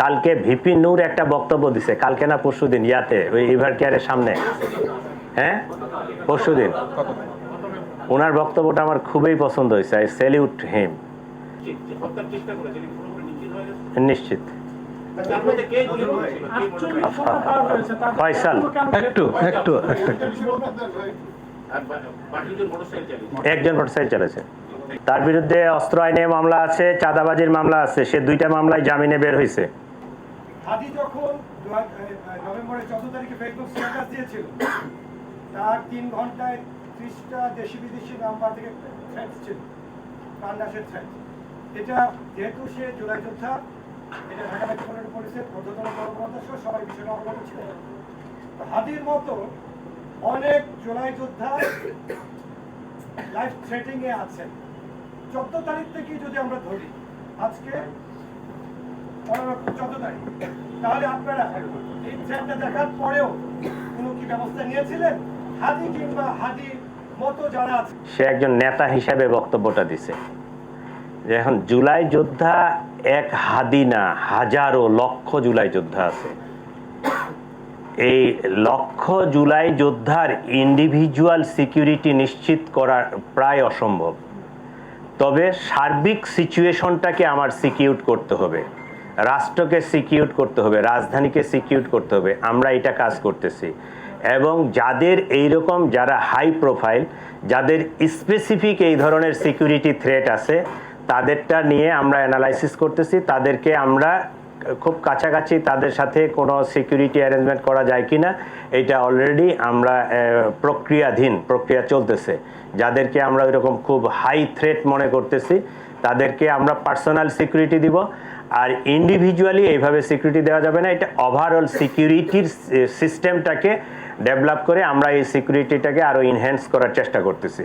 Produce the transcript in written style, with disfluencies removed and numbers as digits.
কালকে ভিপি নূর একটা বক্তব্য দিছে, কালকে না পরশুদিন, ইয়াতে ওই এভার কেয়ারের সামনে, হ্যাঁ পরশুদিন। ওনার বক্তব্যটা আমার খুবই পছন্দ হয়েছে। আই স্যালিউট হিম। নিশ্চিত ফয়সাল একজন মোটরসাইকেল চালাচ্ছে, তার বিরুদ্ধে অস্ত্র আইনে মামলা আছে, চাঁদাবাজির মামলা আছে, সে 2টা মামলায় জামিনে বের হয়েছে। হাদি যখন নভেম্বরের 14 তারিখে ফেসবুক স্ট্যাটাস দিয়েছিল, তার 3 ঘন্টায় 30টা দেশি বিদেশি নাম্বার থেকে থ্রেট ছিল, প্রাণনাশের থ্রেট। এটা যেহেতু সে জুলাই যোদ্ধা, এটা ঢাকা মেট্রোপলিটন পুলিশের ঊর্ধ্বতন কর্মকর্তা সহ সবাই বিষয়টা অবগত ছিল। হাদির মতো অনেক জুলাই যোদ্ধা লাইফ থ্রেটিং এ আছেন। 14 তারিখ থেকে যদি আমরা ধরি, আজকে 14 তারিখ, তাহলে আপনারা এই থ্রেটটা দেখার পরেও কোনো কি ব্যবস্থা নিয়েছিলেন? হাদি কিংবা হাদির মতো যারা আছে, সে একজন নেতা হিসাবে বক্তব্যটা দিছে যে এখন জুলাই যোদ্ধা এক হাদি না, হাজারো লক্ষ জুলাই যোদ্ধা আছে। এই লক্ষ জুলাই যোদ্ধার ইন্ডিভিজুয়াল সিকিউরিটি নিশ্চিত করা প্রায় অসম্ভব। তবে সার্বিক সিচুয়েশনটাকে আমার সিকিউর করতে হবে, রাষ্ট্রকে সিকিউর করতে হবে, রাজধানীকে সিকিউর করতে হবে। আমরা এটা কাজ করতেছি। এবং যাদের এইরকম যারা হাই প্রোফাইল, যাদের স্পেসিফিক এই ধরনের সিকিউরিটি থ্রেট আছে, তাদেরটা নিয়ে আমরা অ্যানালাইসিস করতেছি। তাদেরকে আমরা খুব কাছাকাছি তাদের সাথে কোনো সিকিউরিটি অ্যারেঞ্জমেন্ট করা যায় কি না, এটা অলরেডি আমরা প্রক্রিয়া চলতেছে। যাদেরকে আমরা ওইরকম খুব হাই থ্রেট মনে করতেছি, তাদেরকে আমরা পার্সোনাল সিকিউরিটি দিব। আর ইন্ডিভিজুয়ালি এইভাবে সিকিউরিটি দেওয়া যাবে না। এটা ওভারঅল সিকিউরিটির সিস্টেমটাকে ডেভেলপ করে আমরা এই সিকিউরিটিটাকে আরও ইনহ্যান্স করার চেষ্টা করতেছি।